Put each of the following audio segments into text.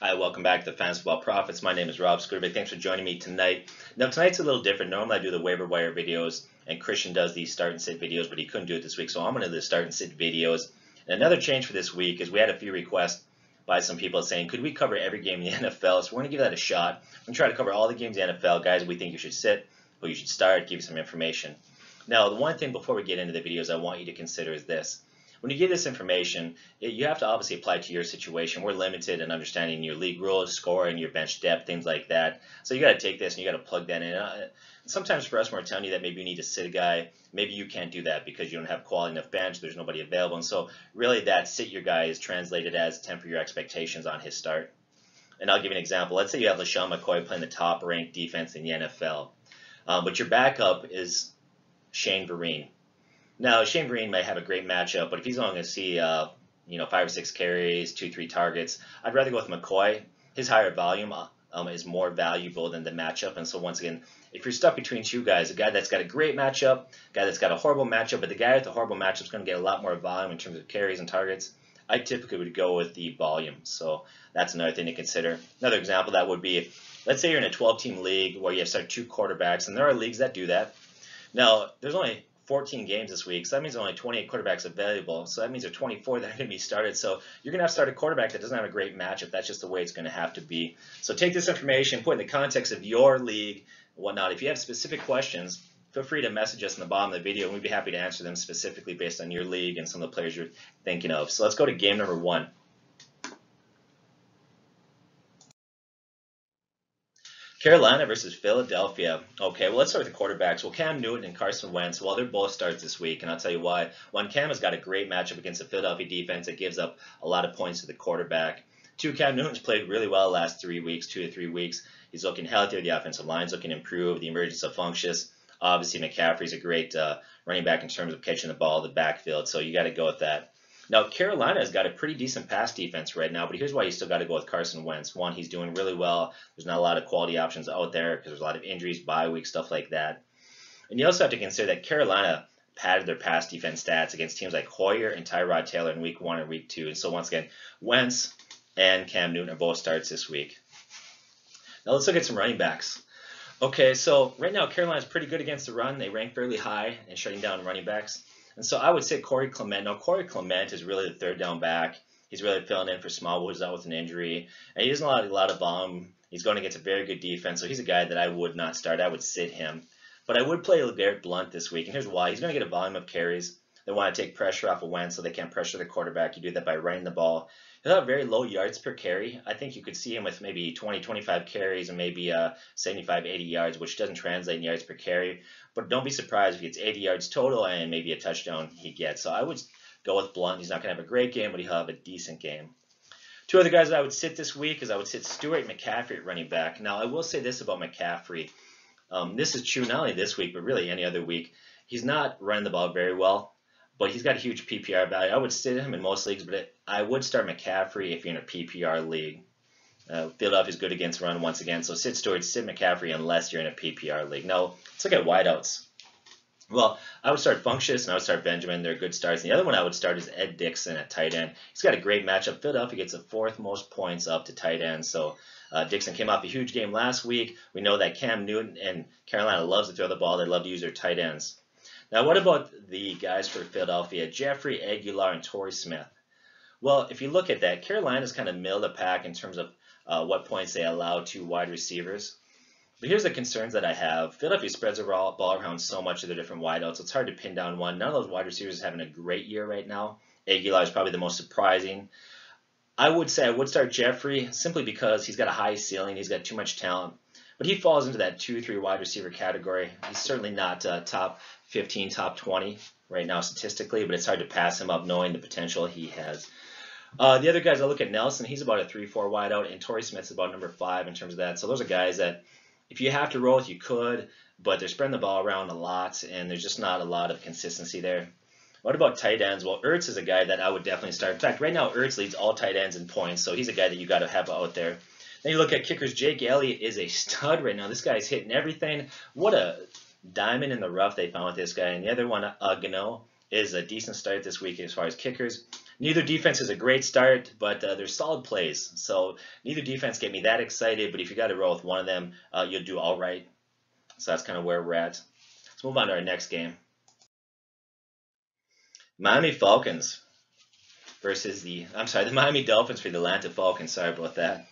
Hi, welcome back to the Fantasy Football Profits. My name is Rob Scooterby. Thanks for joining me tonight. Now, tonight's a little different. Normally, I do the waiver wire videos, and Christian does these start and sit videos, but he couldn't do it this week, so I'm going to do the start and sit videos. And another change for this week is we had a few requests by some people saying, could we cover every game in the NFL? So we're going to give that a shot. I'm going to try to cover all the games in the NFL, guys. We think you should sit, who you should start, give you some information. Now, the one thing before we get into the videos I want you to consider is this. When you get this information, you have to obviously apply to your situation. We're limited in understanding your league rules, scoring, your bench depth, things like that. So you got to take this and you got to plug that in. Sometimes for us, when we're telling you that maybe you need to sit a guy, maybe you can't do that because you don't have quality enough bench, there's nobody available. And so really that sit your guy is translated as temper your expectations on his start. And I'll give you an example. Let's say you have LaShawn McCoy playing the top ranked defense in the NFL, but your backup is Shane Vereen. Now, Shane Vereen might have a great matchup, but if he's only going to see, 5 or 6 carries, 2-3 targets, I'd rather go with McCoy. His higher volume is more valuable than the matchup. And so once again, if you're stuck between two guys, a guy that's got a great matchup, a guy that's got a horrible matchup, but the guy with the horrible matchup is going to get a lot more volume in terms of carries and targets, I typically would go with the volume. So that's another thing to consider. Another example that would be, let's say you're in a 12-team league where you have start 2 quarterbacks, and there are leagues that do that. Now, there's only 14 games this week, so that means only 28 quarterbacks available. So that means there are 24 that are going to be started. So you're going to have to start a quarterback that doesn't have a great matchup. That's just the way it's going to have to be. So take this information, put it in the context of your league and whatnot. If you have specific questions, feel free to message us in the bottom of the video, and we'd be happy to answer them specifically based on your league and some of the players you're thinking of. So let's go to game number 1. Carolina versus Philadelphia. Okay, well, let's start with the quarterbacks. Well, Cam Newton and Carson Wentz, well, they're both starts this week, and I'll tell you why. One, Cam has got a great matchup against the Philadelphia defense that gives up a lot of points to the quarterback. 2, Cam Newton's played really well the last 3 weeks, 2 to 3 weeks. He's looking healthier. The offensive line's looking improved. The emergence of Funchess. Obviously, McCaffrey's a great running back in terms of catching the ball in the backfield, so you got to go with that. Now, Carolina has got a pretty decent pass defense right now, but here's why you still got to go with Carson Wentz. One, he's doing really well. There's not a lot of quality options out there because there's a lot of injuries, bye week, stuff like that. And you also have to consider that Carolina padded their pass defense stats against teams like Hoyer and Tyrod Taylor in week 1 and week 2. And so once again, Wentz and Cam Newton are both starts this week. Now let's look at some running backs. Okay, so right now Carolina's pretty good against the run. They rank fairly high in shutting down running backs. And so I would say Corey Clement. Now, Corey Clement is really the third down back. He's really filling in for Smallwood, who's out with an injury. And he doesn't have a lot of volume. He's going against a very good defense. So he's a guy that I would not start. I would sit him. But I would play LeGarrette Blount this week. And here's why. He's going to get a volume of carries. They want to take pressure off of Wentz so they can't pressure the quarterback. You do that by running the ball. He'll have very low yards per carry. I think you could see him with maybe 20, 25 carries and maybe 75, 80 yards, which doesn't translate in yards per carry. But don't be surprised if he gets 80 yards total and maybe a touchdown he gets. So I would go with Blount. He's not going to have a great game, but he'll have a decent game. 2 other guys that I would sit this week is I would sit Stewart McCaffrey at running back. Now, I will say this about McCaffrey. This is true not only this week, but really any other week. He's not running the ball very well, but he's got a huge PPR value. I would sit him in most leagues, but I would start McCaffrey if you're in a PPR league. Philadelphia's good against run once again, so sit Stewart, sit McCaffrey unless you're in a PPR league. Now, let's look at wideouts. Well, I would start Funchess and I would start Benjamin. They're good starts. And the other one I would start is Ed Dickson at tight end. He's got a great matchup. Philadelphia gets the 4th most points up to tight end, so Dickson came off a huge game last week. We know that Cam Newton and Carolina loves to throw the ball. They love to use their tight ends. Now, what about the guys for Philadelphia? Jeffrey Aguilar and Torrey Smith. Well, if you look at that, Carolina's kind of middle of the pack in terms of what points they allow to wide receivers. But here's the concerns that I have. Philadelphia spreads the ball around so much of their different wideouts. It's hard to pin down one. None of those wide receivers are having a great year right now. Aguilar is probably the most surprising. I would say I would start Jeffrey simply because he's got a high ceiling. He's got too much talent. But he falls into that 2-3 wide receiver category. He's certainly not top 15, top 20 right now statistically, but it's hard to pass him up knowing the potential he has. The other guys, I look at Nelson. He's about a 3-4 wideout, and Torrey Smith's about number 5 in terms of that. So those are guys that if you have to roll with, you could, but they're spreading the ball around a lot, and there's just not a lot of consistency there. What about tight ends? Well, Ertz is a guy that I would definitely start. In fact, right now, Ertz leads all tight ends in points, so he's a guy that you got to have out there. Then you look at kickers. Jake Elliott is a stud right now. This guy's hitting everything. What a diamond in the rough they found with this guy. And the other one, Gano, is a decent start this week as far as kickers. Neither defense is a great start, but they're solid plays. So neither defense get me that excited, but if you got to roll with one of them, you'll do all right. So that's kind of where we're at. Let's move on to our next game. Miami Falcons versus the Miami Dolphins for the Atlanta Falcons. Sorry about that.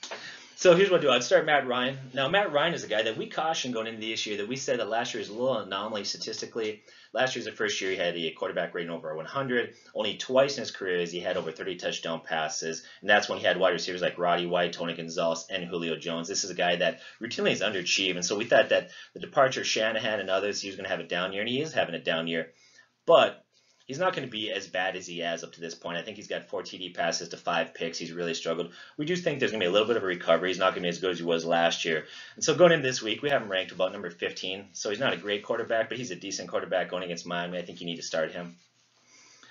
So here's what I'd do. I'd start Matt Ryan. Now, Matt Ryan is a guy that we cautioned going into this year, that we said that last year was a little anomaly statistically. Last year's the first year he had a quarterback rating over 100. Only twice in his career has he had over 30 touchdown passes, and that's when he had wide receivers like Roddy White, Tony Gonzalez, and Julio Jones. This is a guy that routinely is underachieved, and so we thought that the departure of Shanahan and others, he was going to have a down year, and he is having a down year. But he's not going to be as bad as he has up to this point. I think he's got 4 TD passes to 5 picks. He's really struggled. We do think there's going to be a little bit of a recovery. He's not going to be as good as he was last year. And so going into this week, we have him ranked about number 15. So he's not a great quarterback, but he's a decent quarterback going against Miami. I think you need to start him.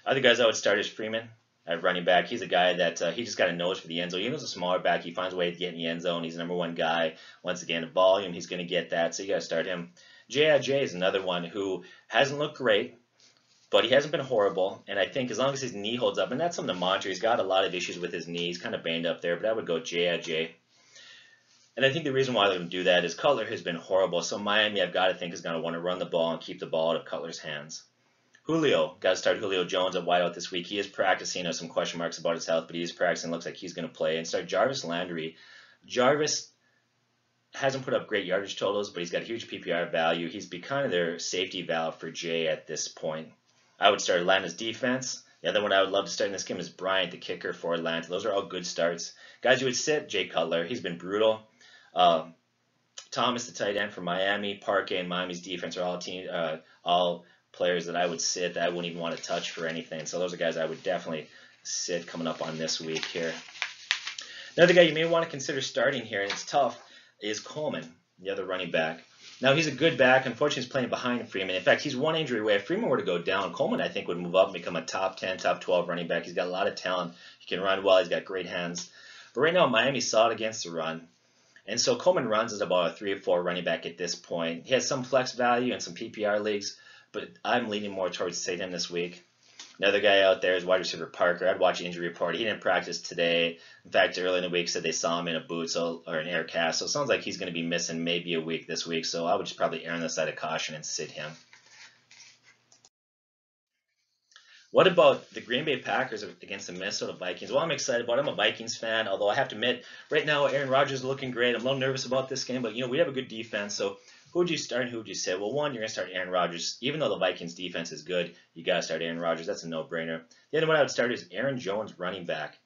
Other guys I would start is Freeman at running back. He's a guy that he just got a nose for the end zone. Even though he's a smaller back, he finds a way to get in the end zone. He's the number 1 guy. Once again, in volume, he's going to get that. So you got to start him. J.I.J. is another one who hasn't looked great, but he hasn't been horrible, and I think as long as his knee holds up, and that's something to monitor. He's got a lot of issues with his knee. He's kind of banged up there, but I would go J.I.J. And I think the reason why they're going to do that is Cutler has been horrible, so Miami, I've got to think, is going to want to run the ball and keep the ball out of Cutler's hands. Julio, got to start Julio Jones at wideout this week. He is practicing. There's some question marks about his health, but he is practicing. Looks like he's going to play. And start Jarvis Landry. Jarvis hasn't put up great yardage totals, but he's got huge PPR value. He's be kind of their safety valve for Jay at this point. I would start Atlanta's defense. The other one I would love to start in this game is Bryant, the kicker for Atlanta. Those are all good starts. Guys, you would sit Jay Cutler. He's been brutal. Thomas, the tight end for Miami. Parquet and Miami's defense are all players that I would sit, that I wouldn't even want to touch for anything. So those are guys I would definitely sit coming up on this week here. Another guy you may want to consider starting here, and it's tough, is Coleman, the other running back. Now, he's a good back. Unfortunately, he's playing behind Freeman. In fact, he's 1 injury away. If Freeman were to go down, Coleman, I think, would move up and become a top 10, top 12 running back. He's got a lot of talent. He can run well. He's got great hands. But right now, Miami's solid against the run. And so Coleman runs as about a 3 or 4 running back at this point. He has some flex value in some PPR leagues, but I'm leaning more towards sitting him this week. Another guy out there is wide receiver Parker. I'd watch injury report. He didn't practice today. In fact, early in the week said they saw him in a boot or an air cast. So it sounds like he's going to be missing maybe a week this week. So I would just probably err on the side of caution and sit him. What about the Green Bay Packers against the Minnesota Vikings? Well, I'm excited about it. I'm a Vikings fan, although I have to admit, right now Aaron Rodgers is looking great. I'm a little nervous about this game, but we have a good defense. So who would you start and who would you sit? Well, one, you're going to start Aaron Rodgers. Even though the Vikings defense is good, you got to start Aaron Rodgers. That's a no-brainer. The other one I would start is Aaron Jones, running back.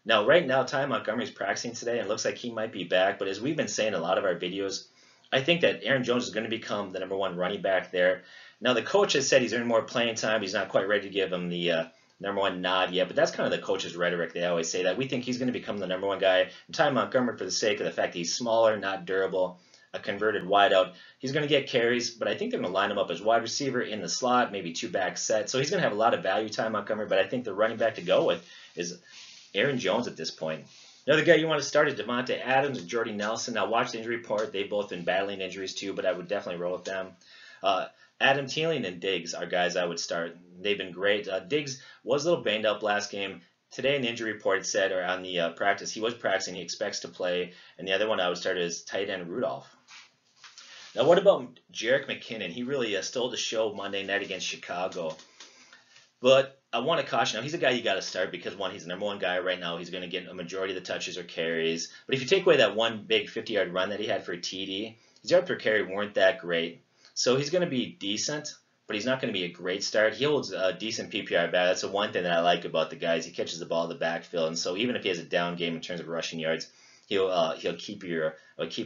Now, right now, Ty Montgomery's practicing today, and it looks like he might be back. But as we've been saying in a lot of our videos, I think that Aaron Jones is going to become the number 1 running back there. Now, the coach has said he's earned more playing time. He's not quite ready to give him the number 1 nod yet, but that's kind of the coach's rhetoric. They always say that. We think he's going to become the number 1 guy. And Ty Montgomery, for the sake of the fact that he's smaller, not durable, a converted wideout, he's going to get carries, but I think they're going to line him up as wide receiver in the slot, maybe 2-back set. So he's going to have a lot of value, Ty Montgomery, but I think the running back to go with is Aaron Jones at this point. Another guy you want to start is Devontae Adams and Jordy Nelson. Now, watch the injury report. They've both been battling injuries too, but I would definitely roll with them. Adam Thielen and Diggs are guys I would start. They've been great. Diggs was a little banged up last game. Today in the injury report said, or on the practice, he was practicing. He expects to play. And the other one I would start is tight end Rudolph. Now, what about Jerick McKinnon? He really stole the show Monday night against Chicago. But I want to caution him. He's a guy you got to start because, one, he's the number 1 guy right now. He's going to get a majority of the touches or carries. But if you take away that one big 50-yard run that he had for a TD, his yards per carry weren't that great. So he's going to be decent, but he's not going to be a great start. He holds a decent PPR value. That's the one thing that I like about the guys. He catches the ball in the backfield, and so even if he has a down game in terms of rushing yards, he'll keep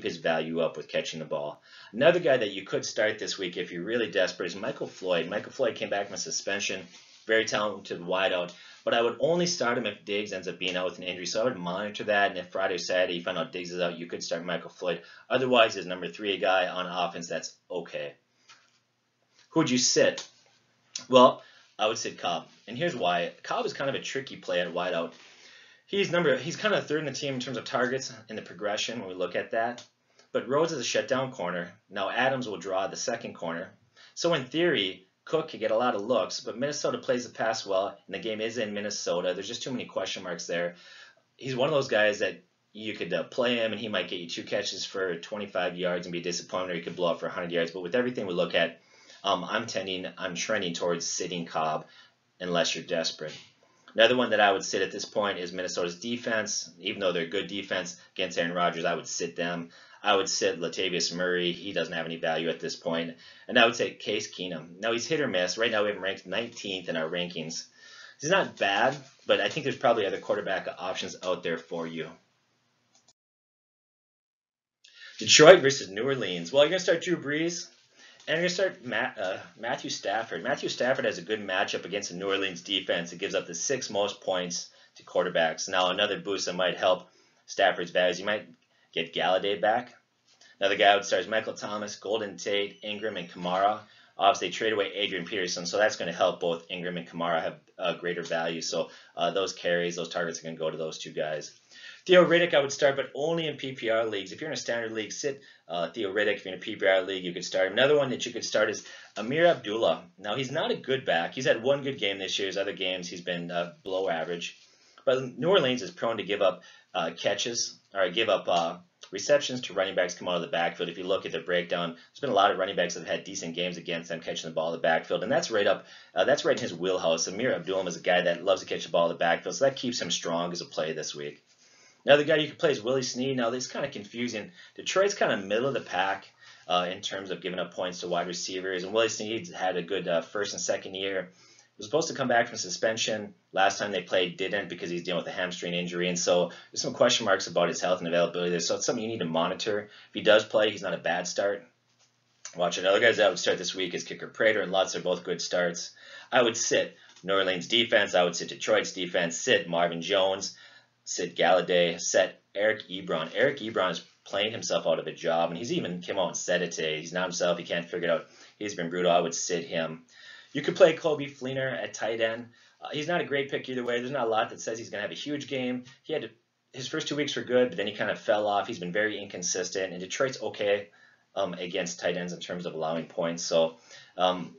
his value up with catching the ball. Another guy that you could start this week if you're really desperate is Michael Floyd. Michael Floyd came back from suspension, very talented wideout, but I would only start him if Diggs ends up being out with an injury. So I would monitor that, and if Friday or Saturday you find out Diggs is out, you could start Michael Floyd. Otherwise, as number 3 guy on offense, that's okay. Who would you sit? Well, I would sit Cobb, and here's why. Cobb is kind of a tricky play at wideout. He's kind of 3rd in the team in terms of targets in the progression when we look at that. But Rhodes is a shutdown corner. Now Adams will draw the 2nd corner. So in theory, Cook could get a lot of looks, but Minnesota plays the pass well, and the game is in Minnesota. There's just too many question marks there. He's one of those guys that you could play him, and he might get you 2 catches for 25 yards and be disappointed, or he could blow up for 100 yards. But with everything we look at, I'm trending towards sitting Cobb unless you're desperate. Another one that I would sit at this point is Minnesota's defense. Even though they're good defense against Aaron Rodgers, I would sit them. I would sit Latavius Murray. He doesn't have any value at this point. And I would say Case Keenum. Now, he's hit or miss. Right now, we have him ranked 19th in our rankings. He's not bad, but I think there's probably other quarterback options out there for you. Detroit versus New Orleans. Well, you're going to start Drew Brees, and you're going to start Matthew Stafford. Matthew Stafford has a good matchup against the New Orleans defense. It gives up the 6th most points to quarterbacks. Now, another boost that might help Stafford's values, you might get Galladay back. Another guy I would start is Michael Thomas, Golden Tate, Ingram, and Kamara. Obviously, they trade away Adrian Peterson, so that's going to help both Ingram and Kamara have greater value. So those carries, those targets are going to go to those 2 guys. Theo Riddick I would start, but only in PPR leagues. If you're in a standard league, sit Theo Riddick. If you're in a PPR league, you could start him. Another one that you could start is Amir Abdullah. Now, he's not a good back. He's had 1 good game this year. His other games, he's been below average. But New Orleans is prone to give up catches, or give up receptions to running backs come out of the backfield. If you look at the breakdown, there's been a lot of running backs that have had decent games against them catching the ball in the backfield, and that's right in his wheelhouse. Amir Abdullah is a guy that loves to catch the ball in the backfield, so that keeps him strong as a play this week. Another guy you can play is Willie Snead. Now, this is kind of confusing. Detroit's kind of middle of the pack in terms of giving up points to wide receivers, and Willie Snead's had a good first and second year. He was supposed to come back from suspension. Last time they played, didn't, because he's dealing with a hamstring injury, and so there's some question marks about his health and availability there. So it's something you need to monitor. If he does play, he's not a bad start. Watch it. Other guys that I would start this week is Kicker Prater and Lutz. Are both good starts. I would sit New Orleans defense. I would sit Detroit's defense. Sit Marvin Jones. Sit Galladay. Set Eric Ebron. Eric Ebron is playing himself out of a job, and he's even came out and said it today. He's not himself. He can't figure it out. He's been brutal. I would sit him. You could play Kobe Fleener at tight end. He's not a great pick either way. There's not a lot that says he's going to have a huge game. His first 2 weeks were good, but then he kind of fell off. He's been very inconsistent, and Detroit's okay against tight ends in terms of allowing points. So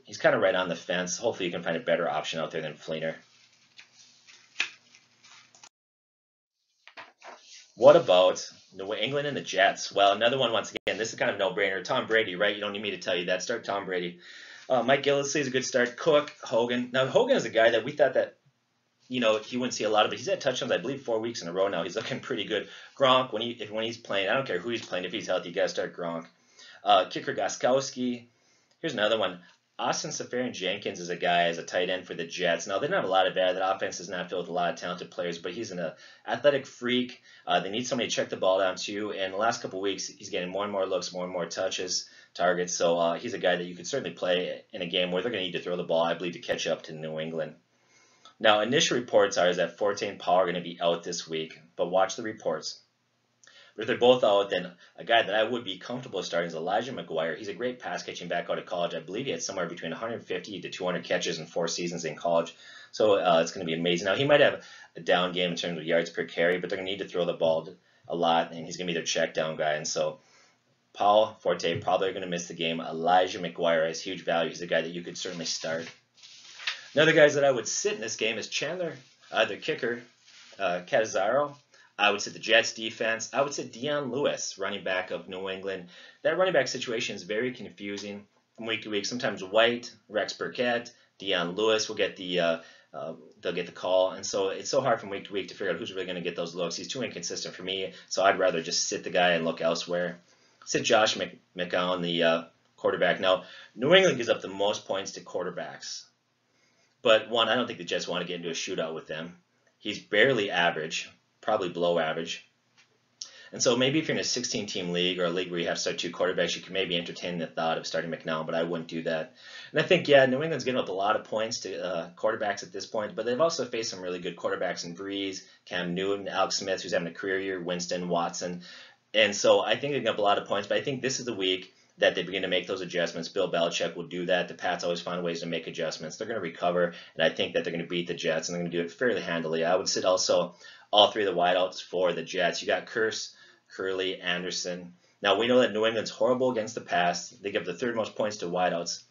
he's kind of right on the fence. Hopefully you can find a better option out there than Fleener. What about New England and the Jets? Well, another one, once again, this is kind of no-brainer. Tom Brady, right? You don't need me to tell you that. Start Tom Brady. Mike Gillislee is a good start. Cook, Hogan. Now, Hogan is a guy that we thought that, he wouldn't see a lot of it. He's had touchdowns, I believe, 4 weeks in a row now. He's looking pretty good. Gronk, when he's playing, I don't care who he's playing. If he's healthy, you got to start Gronk. Kicker Gostkowski. Here's another one. Austin Seferian-Jenkins is a guy as a tight end for the Jets. Now, they don't have a lot of bad. That offense is not filled with a lot of talented players, but he's an athletic freak. They need somebody to check the ball down, too. And the last couple of weeks, he's getting more and more looks, more and more touches, targets. So he's a guy that you could certainly play in a game where they're going to need to throw the ball, I believe, to catch up to New England. Now, initial reports are that Forte and Powell are going to be out this week, but watch the reports. But if they're both out, then a guy that I would be comfortable starting is Elijah McGuire. He's a great pass-catching back out of college. I believe he had somewhere between 150 to 200 catches in 4 seasons in college. So it's going to be amazing. Now, he might have a down game in terms of yards per carry, but they're going to need to throw the ball a lot, and he's going to be their check down guy. And so Powell, Forte probably are going to miss the game. Elijah McGuire has huge value. He's a guy that you could certainly start. Another guys that I would sit in this game is Chandler, the kicker, Catanzaro. I would sit the Jets defense. I would sit Dion Lewis, running back of New England. That running back situation is very confusing from week to week. Sometimes White, Rex Burkett, Dion Lewis will get they'll get the call, and so it's so hard from week to week to figure out who's really going to get those looks. He's too inconsistent for me, so I'd rather just sit the guy and look elsewhere. Sit Josh McCown, the quarterback. Now, New England gives up the most points to quarterbacks, but one, I don't think the Jets want to get into a shootout with them. He's barely average. Probably below average. And so maybe if you're in a 16-team league or a league where you have to start 2 quarterbacks, you can maybe entertain the thought of starting McNown, but I wouldn't do that. And I think, New England's giving up a lot of points to quarterbacks at this point, but they've also faced some really good quarterbacks in Breeze, Cam Newton, Alex Smith, who's having a career year, Winston, Watson. And so I think they're giving up a lot of points, but I think this is the week that they begin to make those adjustments. Bill Belichick will do that. The Pats always find ways to make adjustments. They're going to recover, and I think that they're going to beat the Jets, and they're going to do it fairly handily. I would sit also all 3 of the wideouts for the Jets. You got Kearse, Curley, Anderson. Now, we know that New England's horrible against the pass. They give the 3rd most points to wideouts.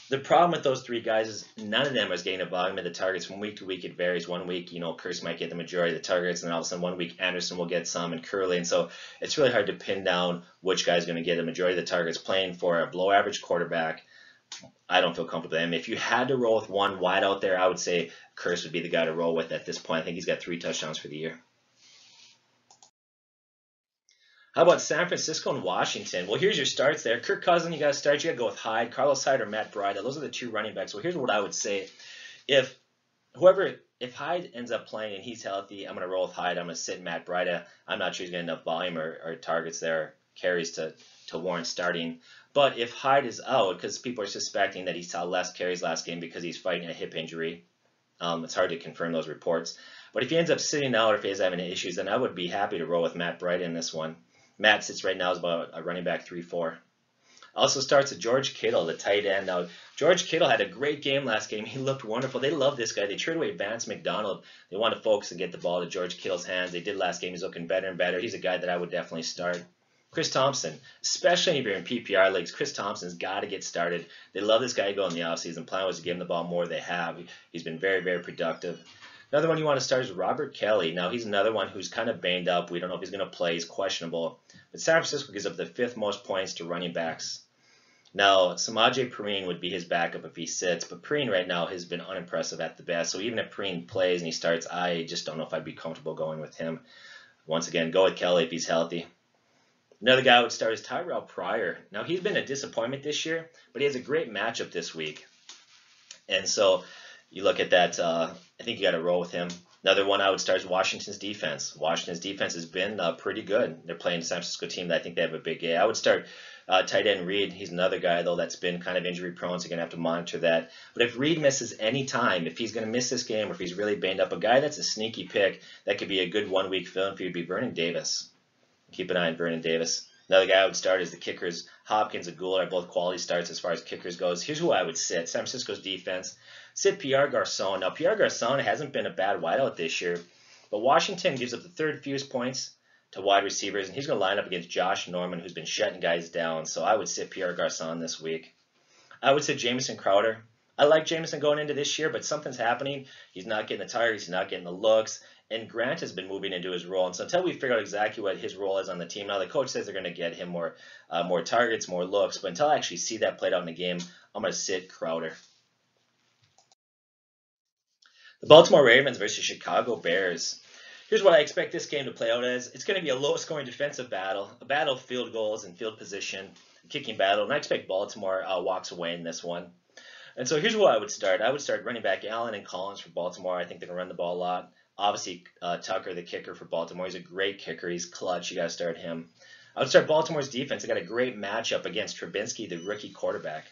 The problem with those three guys is none of them is getting a volume of the targets from week to week. It varies. One week, Curse might get the majority of the targets, and all of a sudden one week Anderson will get some, and Curley, and so it's really hard to pin down which guy's going to get a majority of the targets. Playing for a below average quarterback, I don't feel comfortable with him. If you had to roll with one wide out there, I would say Curse would be the guy to roll with at this point. I think he's got 3 touchdowns for the year. How about San Francisco and Washington? Well, here's your starts there. Kirk Cousins, you got to start. You got to go with Hyde, Carlos Hyde, or Matt Breida. Those are the 2 running backs. Well, here's what I would say. If Hyde ends up playing and he's healthy, I'm going to roll with Hyde. I'm going to sit Matt Breida. I'm not sure he's going to enough volume or targets there, carries to warrant starting. But if Hyde is out, because people are suspecting that he saw less carries last game because he's fighting a hip injury, it's hard to confirm those reports. But if he ends up sitting out or if he's having issues, then I would be happy to roll with Matt Breida in this one. Matt sits right now is about a running back 3-4. Also starts at George Kittle, the tight end. Now, George Kittle had a great game last game. He looked wonderful. They love this guy. They traded away Vance McDonald. They want to focus and get the ball to George Kittle's hands. They did last game. He's looking better and better. He's a guy that I would definitely start. Chris Thompson, especially if you're in PPR leagues, Chris Thompson's got to get started. They love this guy to go in the offseason. Plan was to give him the ball more. They have. He's been very, very productive. Another one you want to start is Robert Kelly. Now, he's another one who's kind of banged up. We don't know if he's going to play. He's questionable. But San Francisco gives up the 5th most points to running backs. Now, Samaje Perine would be his backup if he sits, but Perine right now has been unimpressive at the best. So even if Perine plays and he starts, I just don't know if I'd be comfortable going with him. Once again, go with Kelly if he's healthy. Another guy I would start is Tyrell Pryor. Now, he's been a disappointment this year, but he has a great matchup this week. And so you look at that, I think you got to roll with him. Another one I would start is Washington's defense. Washington's defense has been pretty good. They're playing a San Francisco team that I think they have a big game. I would start tight end Reed. He's another guy, though, that's been kind of injury prone, so you're going to have to monitor that. But if Reed misses any time, if he's going to miss this game or if he's really banged up, a guy that's a sneaky pick that could be a good one-week fill-in for you would be Vernon Davis. Keep an eye on Vernon Davis. Another guy I would start is the kickers. Hopkins and Gould are both quality starts as far as kickers goes. Here's who I would sit. San Francisco's defense. Sit Pierre Garçon. Now, Pierre Garçon hasn't been a bad wideout this year, but Washington gives up the 3rd fewest points to wide receivers, and he's going to line up against Josh Norman, who's been shutting guys down. So I would sit Pierre Garçon this week. I would sit Jamison Crowder. I like Jamison going into this year, but something's happening. He's not getting the targets. He's not getting the looks. And Grant has been moving into his role. And so until we figure out exactly what his role is on the team, now the coach says they're going to get him more targets, more looks. But until I actually see that played out in the game, I'm going to sit Crowder. The Baltimore Ravens versus Chicago Bears. Here's what I expect this game to play out as. It's going to be a low-scoring defensive battle, a battle of field goals and field position, a kicking battle. And I expect Baltimore walks away in this one. And so here's what I would start. I would start running back Allen and Collins for Baltimore. I think they're going to run the ball a lot. Obviously, Tucker, the kicker for Baltimore, he's a great kicker. He's clutch. You got to start him. I would start Baltimore's defense. They got a great matchup against Trubinsky, the rookie quarterback.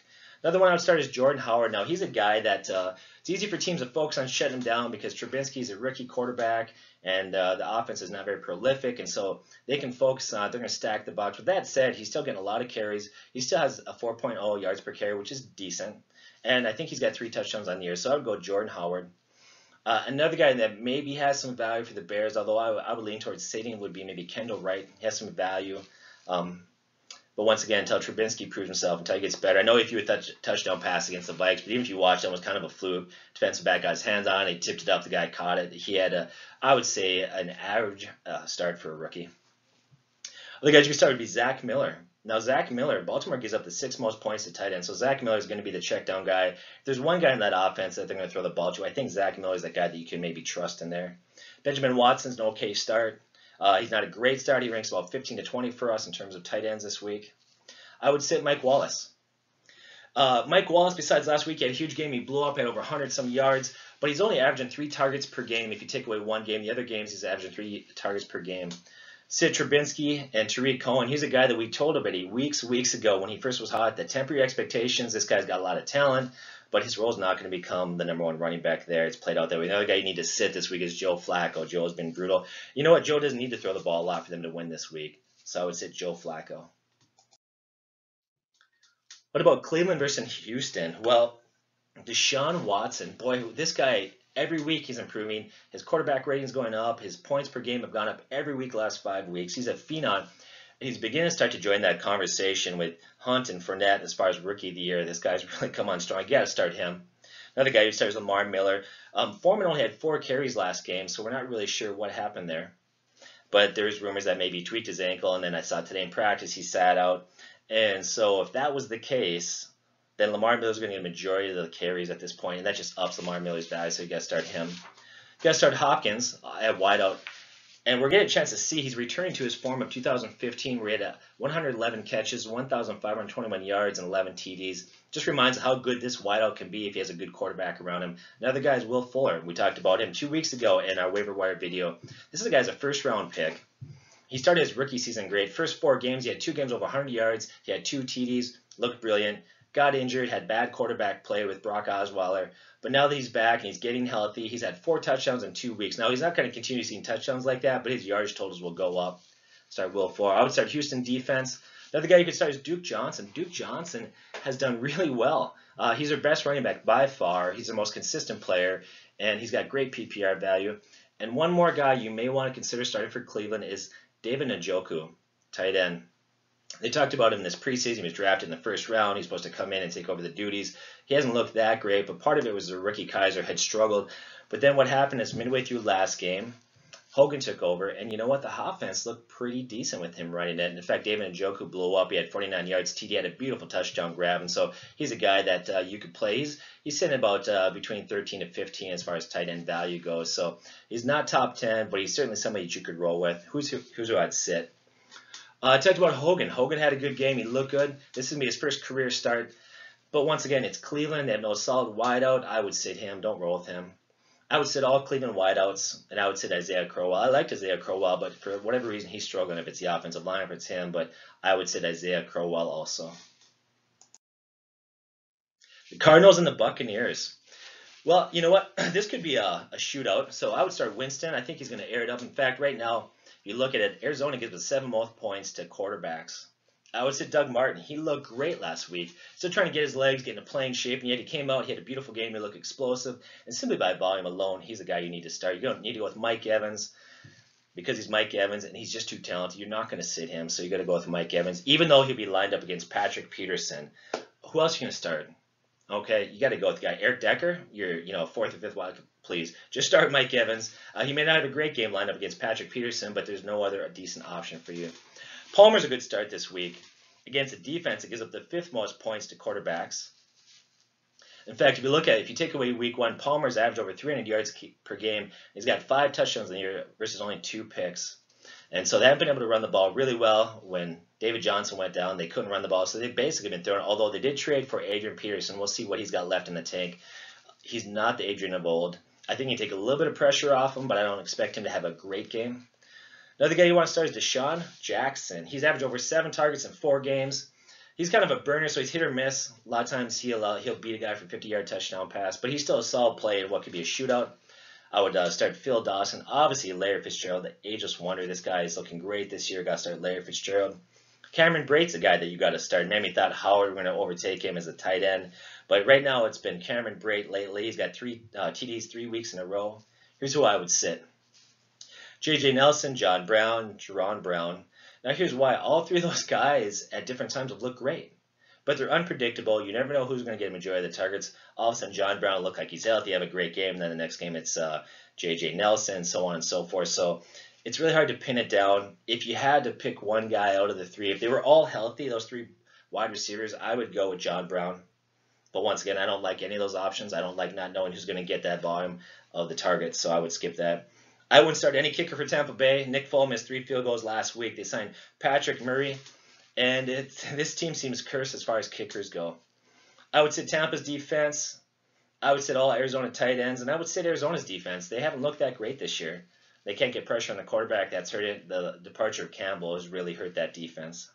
Another one I would start is Jordan Howard. Now, he's a guy that it's easy for teams to focus on shutting him down because Trubinsky is a rookie quarterback and the offense is not very prolific, and so they can focus on it. They're going to stack the box. With that said, he's still getting a lot of carries. He still has a 4.0 yards per carry, which is decent, and I think he's got 3 touchdowns on the year, so I would go Jordan Howard. Another guy that maybe has some value for the Bears, although I would lean towards sitting, would be maybe Kendall Wright. He has some value. But once again, until Trubinsky proves himself, until he gets better. I know if you would touchdown pass against the Vikes, but even if you watched it, it was kind of a fluke. Defensive back got his hands on it. He tipped it up. The guy caught it. He had, I would say, an average start for a rookie. Other guys you can start would be Zach Miller. Now, Zach Miller, Baltimore gives up the 6th most points to tight end, so Zach Miller is going to be the check down guy. If there's one guy in that offense that they're going to throw the ball to, I think Zach Miller is that guy that you can maybe trust in there. Benjamin Watson's an okay start. He's not a great start. He ranks about 15 to 20 for us in terms of tight ends this week. I would sit Mike Wallace. Mike Wallace, besides last week, he had a huge game. He blew up, had over 100-some yards, but he's only averaging 3 targets per game. If you take away one game, the other games he's averaging 3 targets per game. Sid Trubinsky and Tariq Cohen, he's a guy that we told already weeks ago when he first was hot, that temper your expectations. This guy's got a lot of talent, but his role is not going to become the #1 running back there. It's played out that way. Another guy you need to sit this week is Joe Flacco. Joe has been brutal. You know what? Joe doesn't need to throw the ball a lot for them to win this week, so I would sit Joe Flacco. What about Cleveland versus Houston? Well, Deshaun Watson, boy, this guy, every week he's improving. His quarterback rating's going up. His points per game have gone up every week the last 5 weeks. He's a phenom. He's beginning to start to join that conversation with Hunt and Fournette as far as rookie of the year. This guy's really come on strong. You got to start him. Another guy who starts Lamar Miller. Foreman only had 4 carries last game, so we're not really sure what happened there. But there's rumors that maybe he tweaked his ankle, and then I saw today in practice he sat out. And so if that was the case, then Lamar Miller's going to get a majority of the carries at this point, and that just ups Lamar Miller's value, so you got to start him. You got to start Hopkins at wideout. And we're getting a chance to see he's returning to his form of 2015, where he had 111 catches, 1,521 yards, and 11 TDs. Just reminds how good this wideout can be if he has a good quarterback around him. Another guy is Will Fuller. We talked about him 2 weeks ago in our waiver wire video. This is a guy's a first-round pick. He started his rookie season great. First 4 games, he had 2 games over 100 yards. He had 2 TDs, looked brilliant. Got injured, had bad quarterback play with Brock Osweiler. But now that he's back and he's getting healthy, he's had 4 touchdowns in 2 weeks. Now, he's not going to continue seeing touchdowns like that, but his yardage totals will go up. Start Will Fuller. I would start Houston defense. Another guy you could start is Duke Johnson. Duke Johnson has done really well. He's their best running back by far. He's the most consistent player, and he's got great PPR value. And one more guy you may want to consider starting for Cleveland is David Njoku, tight end. They talked about him this preseason. He was drafted in the first round. He's supposed to come in and take over the duties. He hasn't looked that great, but part of it was the rookie Kaiser had struggled. But then what happened is midway through last game, Hogan took over, and you know what? The offense looked pretty decent with him running it. And in fact, David Njoku blew up. He had 49 yards. TD had a beautiful touchdown grab, and so he's a guy that you could play. He's sitting about between 13 to 15 as far as tight end value goes. So he's not top 10, but he's certainly somebody that you could roll with. Who's who I'd sit? I talked about Hogan. Hogan had a good game. He looked good. This is going to be his first career start. But once again, it's Cleveland. They have no solid wideout. I would sit him. Don't roll with him. I would sit all Cleveland wideouts, and I would sit Isaiah Crowell. I liked Isaiah Crowell, but for whatever reason, he's struggling if it's the offensive line, if it's him. But I would sit Isaiah Crowell also. The Cardinals and the Buccaneers. Well, you know what? This could be a shootout. So I would start Winston. I think he's going to air it up. In fact, right now, you look at it, Arizona gives the 7 most points to quarterbacks. I would say Doug Martin. He looked great last week. Still trying to get his legs, get into playing shape, and yet he came out, he had a beautiful game, he looked explosive, and simply by volume alone, he's a guy you need to start. You don't need to go with Mike Evans because he's Mike Evans, and he's just too talented. You're not going to sit him, so you got to go with Mike Evans, even though he'll be lined up against Patrick Peterson. Who else are you going to start? Okay, you got to go with the guy. Eric Decker, you're 4th or 5th wide. Please, just start Mike Evans. He may not have a great game lined up against Patrick Peterson, but there's no other decent option for you. Palmer's a good start this week. Against a defense, it gives up the 5th most points to quarterbacks. In fact, if you take away week 1, Palmer's averaged over 300 yards per game. He's got 5 touchdowns in the year versus only 2 picks. And so they haven't been able to run the ball really well. When David Johnson went down, they couldn't run the ball. So they've basically been throwing, although they did trade for Adrian Peterson. We'll see what he's got left in the tank. He's not the Adrian of old. I think you take a little bit of pressure off him, but I don't expect him to have a great game. Another guy you want to start is Deshaun Jackson. He's averaged over 7 targets in 4 games. He's kind of a burner, so he's hit or miss. A lot of times he'll beat a guy for a 50-yard touchdown pass, but he's still a solid play in what could be a shootout. I would start Phil Dawson. Obviously, Larry Fitzgerald, the ageless wonder. This guy is looking great this year. Got to start Larry Fitzgerald. Cameron Brate's a guy that you got to start. Maybe thought Howard were going to overtake him as a tight end, but right now it's been Cameron Brate lately. He's got 3 TDs 3 weeks in a row. Here's who I would sit. J.J. Nelson, John Brown, Jerron Brown. Now here's why. All 3 of those guys at different times have looked great. But they're unpredictable. You never know who's going to get a majority of the targets. All of a sudden, John Brown will look like he's healthy, have a great game. And then the next game, it's J.J. Nelson, so on and so forth. So it's really hard to pin it down. If you had to pick one guy out of the 3, if they were all healthy, those 3 wide receivers, I would go with John Brown. But once again, I don't like any of those options. I don't like not knowing who's going to get that volume of the targets, so I would skip that. I wouldn't start any kicker for Tampa Bay. Nick Foles missed 3 field goals last week. They signed Patrick Murray, and this team seems cursed as far as kickers go. I would sit Tampa's defense. I would sit all Arizona tight ends, and I would sit Arizona's defense. They haven't looked that great this year. They can't get pressure on the quarterback. That's hurt it. The departure of Campbell has really hurt that defense.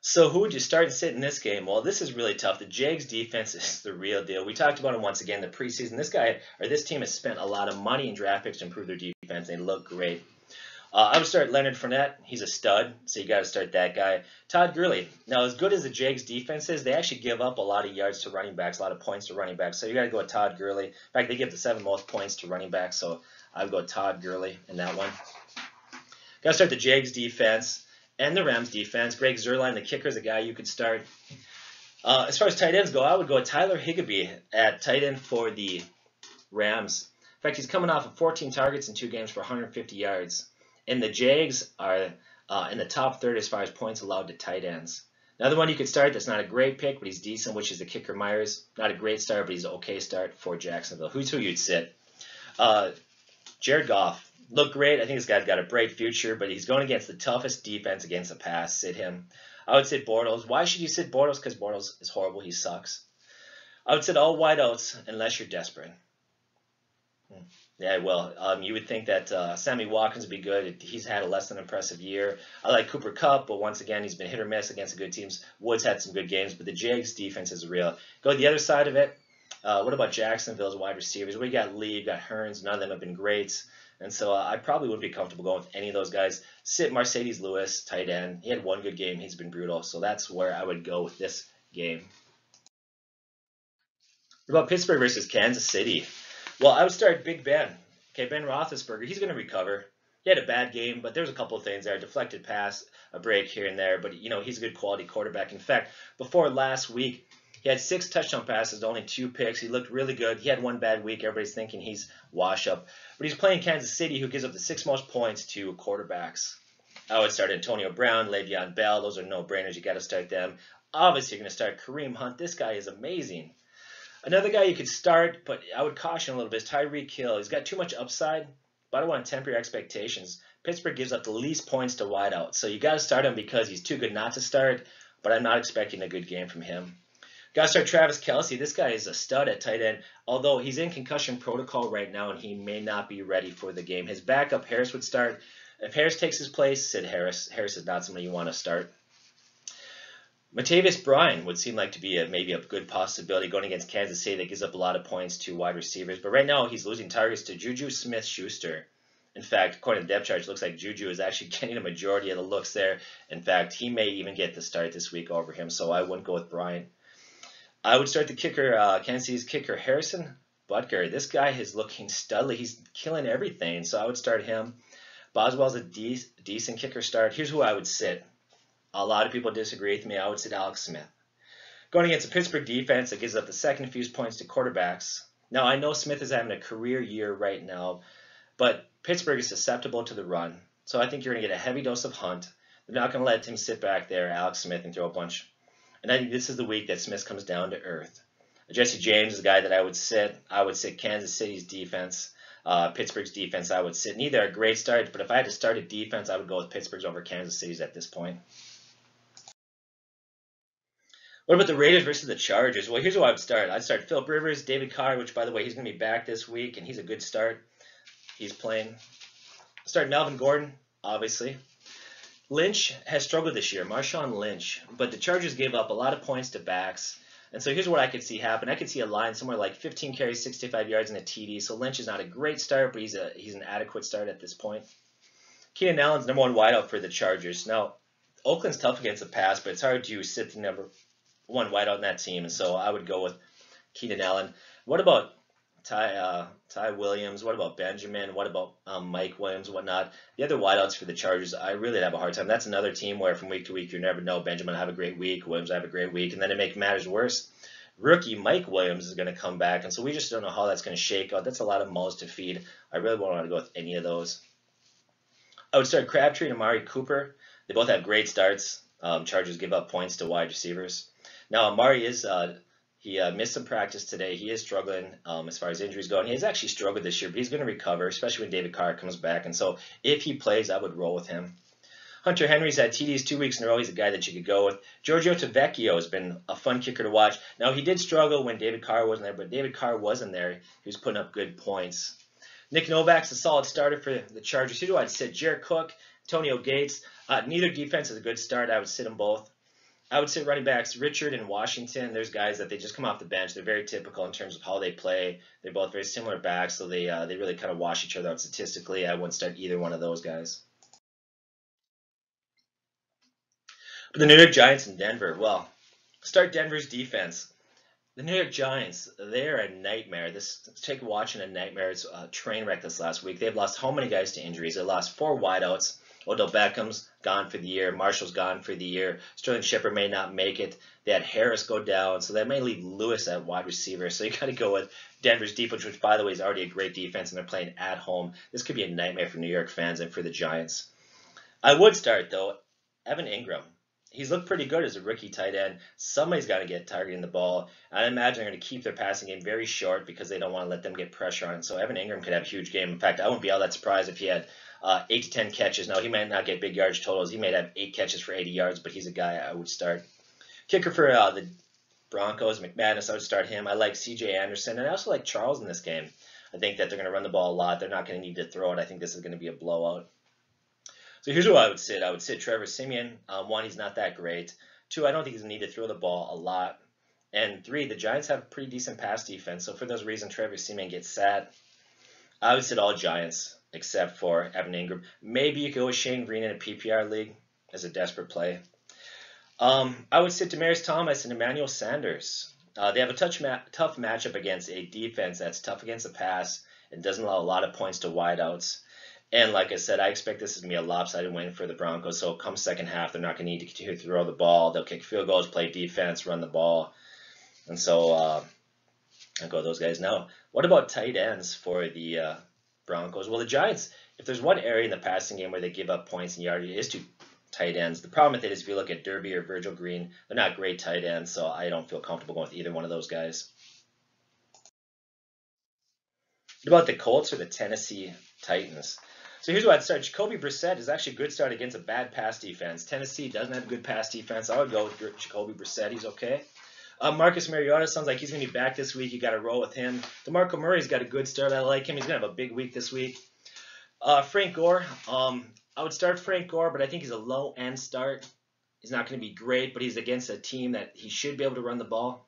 So who would you start and sit in this game? Well, this is really tough. The Jags defense is the real deal. We talked about him once again in the preseason. This team has spent a lot of money in draft picks to improve their defense. They look great. I would start Leonard Fournette. He's a stud, so you got to start that guy. Todd Gurley. Now, as good as the Jags defense is, they actually give up a lot of yards to running backs, a lot of points to running backs. So you got to go with Todd Gurley. In fact, they give the 7 most points to running backs, so I would go Todd Gurley in that one. Got to start the Jags defense and the Rams defense. Greg Zuerlein, the kicker, is a guy you could start. As far as tight ends go, I would go with Tyler Higbee at tight end for the Rams. In fact, he's coming off of 14 targets in 2 games for 150 yards. And the Jags are in the top third as far as points allowed to tight ends. Another one you could start that's not a great pick, but he's decent, which is the kicker Myers. Not a great start, but he's an okay start for Jacksonville. Who's who you'd sit? Jared Goff. Looked great. I think this guy's got a bright future, but he's going against the toughest defense against the pass. Sit him. I would sit Bortles. Why should you sit Bortles? Because Bortles is horrible. He sucks. I would sit all wideouts unless you're desperate. Yeah, well, you would think that Sammy Watkins would be good. He's had a less than impressive year. I like Cooper Kupp, but once again, he's been hit or miss against the good teams. Woods had some good games, but the Jags defense is real. Go to the other side of it. What about Jacksonville's wide receivers? We got Lee, we got Hearns. None of them have been great. And so I probably wouldn't be comfortable going with any of those guys. Sit Mercedes Lewis, tight end. He had one good game. He's been brutal. So that's where I would go with this game. What about Pittsburgh versus Kansas City? Well, I would start Big Ben. Okay, Ben Roethlisberger, he's going to recover. He had a bad game, but there's a couple of things there. Deflected pass, a break here and there. But, you know, he's a good quality quarterback. In fact, before last week, he had 6 touchdown passes, only 2 picks. He looked really good. He had one bad week. Everybody's thinking he's wash up. But he's playing Kansas City, who gives up the 6th most points to quarterbacks. I would start Antonio Brown, Le'Veon Bell. Those are no-brainers. You got to start them. Obviously, you're going to start Kareem Hunt. This guy is amazing. Another guy you could start, but I would caution a little bit, is Tyreek Hill. He's got too much upside, but I don't want to temper your expectations. Pittsburgh gives up the least points to wideouts, so you got to start him because he's too good not to start, but I'm not expecting a good game from him. Got to start Travis Kelce. This guy is a stud at tight end, although he's in concussion protocol right now, and he may not be ready for the game. His backup, Harris, would start. If Harris takes his place, sit Harris. Harris is not somebody you want to start. Matavius Bryant would seem like to be maybe a good possibility going against Kansas City that gives up a lot of points to wide receivers. But right now, he's losing targets to Juju Smith-Schuster. In fact, according to the depth chart, it looks like Juju is actually getting a majority of the looks there. In fact, he may even get the start this week over him, so I wouldn't go with Bryant. I would start the kicker, Kansas City's kicker, Harrison Butker. This guy is looking studly. He's killing everything, so I would start him. Boswell's a decent kicker start. Here's who I would sit. A lot of people disagree with me. I would sit Alex Smith. Going against a Pittsburgh defense that gives up the 2nd fewest points to quarterbacks. Now, I know Smith is having a career year right now, but Pittsburgh is susceptible to the run. So I think you're going to get a heavy dose of Hunt. They're not going to let him sit back there, Alex Smith, and throw a bunch. And I think this is the week that Smith comes down to earth. Jesse James is a guy that I would sit. I would sit Kansas City's defense. Pittsburgh's defense I would sit. Neither are great starts, but if I had to start a defense, I would go with Pittsburgh's over Kansas City's at this point. What about the Raiders versus the Chargers? Well, here's who I would start. I'd start Philip Rivers, David Carr, which, by the way, he's going to be back this week, and he's a good start. He's playing. Start Melvin Gordon, obviously. Lynch has struggled this year, Marshawn Lynch, but the Chargers gave up a lot of points to backs. And so here's what I could see happen. I could see a line somewhere like 15 carries, 65 yards, and a TD. So Lynch is not a great start, but he's an adequate start at this point. Keenan Allen's number 1 wideout for the Chargers. Now, Oakland's tough against the pass, but it's hard to sit the number 1 wideout in that team, and so I would go with Keenan Allen. What about Ty Williams? What about Benjamin? What about Mike Williams, whatnot? The other wideouts for the Chargers, I really have a hard time. That's another team where from week to week you never know. Benjamin will have a great week, Williams will have a great week, and then to make matters worse, rookie Mike Williams is going to come back, and so we just don't know how that's going to shake out. That's a lot of mouths to feed. I really won't want to go with any of those. I would start Crabtree and Amari Cooper. They both have great starts. Chargers give up points to wide receivers. Now, Amari is he missed some practice today. He is struggling as far as injuries go. And he's actually struggled this year, but he's going to recover, especially when David Carr comes back. And so if he plays, I would roll with him. Hunter Henry's had TDs 2 weeks in a row. He's a guy that you could go with. Giorgio Tavecchio has been a fun kicker to watch. Now, he did struggle when David Carr wasn't there, but David Carr wasn't there. He was putting up good points. Nick Novak's a solid starter for the Chargers. Who do I sit? Jared Cook, Antonio Gates. Neither defense is a good start. I would sit them both. I would say running backs, Richard and Washington. There's guys that they just come off the bench. They're very typical in terms of how they play. They're both very similar backs, so they really kind of wash each other out statistically. I wouldn't start either one of those guys. But the New York Giants in Denver, well, start Denver's defense. The New York Giants, they're a nightmare. Let's take watching a nightmare. It's a train wreck this last week. They've lost how many guys to injuries? They lost 4 wideouts. Odell Beckham's gone for the year. Marshall's gone for the year. Sterling Shepard may not make it. They had Harris go down, so that may leave Lewis at wide receiver. So you got to go with Denver's defense, which, by the way, is already a great defense, and they're playing at home. This could be a nightmare for New York fans and for the Giants. I would start, though, Evan Ingram. He's looked pretty good as a rookie tight end. Somebody's got to get targeting the ball. I imagine they're going to keep their passing game very short because they don't want to let them get pressure on it. So Evan Ingram could have a huge game. In fact, I wouldn't be all that surprised if he had 8 to 10 catches. Now, he might not get big yardage totals. He might have 8 catches for 80 yards, but he's a guy I would start. Kicker for the Broncos, McManus, I would start him. I like C.J. Anderson, and I also like Charles in this game. I think that they're going to run the ball a lot. They're not going to need to throw it. I think this is going to be a blowout. So here's who I would sit. I would sit Trevor Siemian. 1, he's not that great. 2, I don't think he's going to need to throw the ball a lot. And 3, the Giants have a pretty decent pass defense. So for those reasons, Trevor Siemian gets sat. I would sit all Giants except for Evan Ingram. Maybe you could go with Shane Green in a PPR league as a desperate play. I would sit Demaryius Thomas and Emmanuel Sanders. They have a tough matchup against a defense that's tough against the pass and doesn't allow a lot of points to wideouts. And like I said, I expect this is going to be a lopsided win for the Broncos. So come second half, they're not going to need to continue to throw the ball. They'll kick field goals, play defense, run the ball. And so I'll go with those guys. Now, what about tight ends for the Broncos? Well, the Giants, if there's one area in the passing game where they give up points and yardage, it is to tight ends. The problem with it is if you look at Derby or Virgil Green, they're not great tight ends, so I don't feel comfortable going with either one of those guys. What about the Colts or the Tennessee Titans? So here's what I'd start. Jacoby Brissett is actually a good start against a bad pass defense. Tennessee doesn't have a good pass defense. I would go with Jacoby Brissett. He's okay. Marcus Mariota sounds like he's going to be back this week. You got to roll with him. DeMarco Murray's got a good start. I like him. He's going to have a big week this week. Frank Gore. I would start Frank Gore, but I think he's a low-end start. He's not going to be great, but he's against a team that he should be able to run the ball.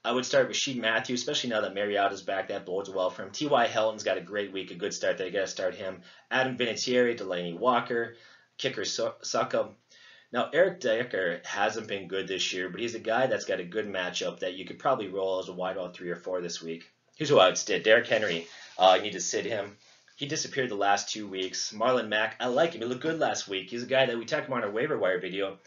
I would start Rashid Matthews, especially now that Mariota's back. That bodes well for him. T.Y. Hilton's got a great week, a good start there. You got to start him. Adam Vinatieri, Delaney Walker, kicker Suckum. Now, Eric Decker hasn't been good this year, but he's a guy that's got a good matchup that you could probably roll as a wideout 3 or 4 this week. Here's who I would sit. Derrick Henry, you need to sit him. He disappeared the last 2 weeks. Marlon Mack, I like him. He looked good last week. He's a guy that we talked about in our waiver wire video.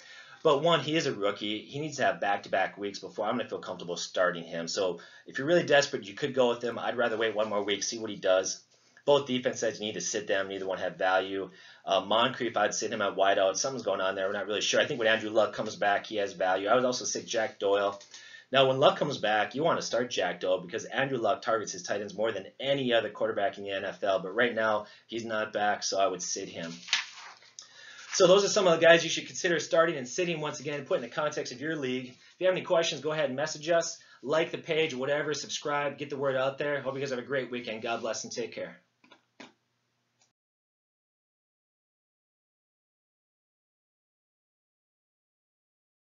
But 1, he is a rookie. He needs to have back-to-back weeks before I'm going to feel comfortable starting him. So if you're really desperate, you could go with him. I'd rather wait 1 more week, see what he does. Both defense says you need to sit them. Neither one have value. Moncrief, I'd sit him at wideout. Something's going on there. We're not really sure. I think when Andrew Luck comes back, he has value. I would also sit Jack Doyle. Now, when Luck comes back, you want to start Jack Doyle because Andrew Luck targets his tight ends more than any other quarterback in the NFL. But right now, he's not back, so I would sit him. So those are some of the guys you should consider starting and sitting once again, put in the context of your league. If you have any questions, go ahead and message us. Like the page, whatever, subscribe, get the word out there. Hope you guys have a great weekend. God bless and take care.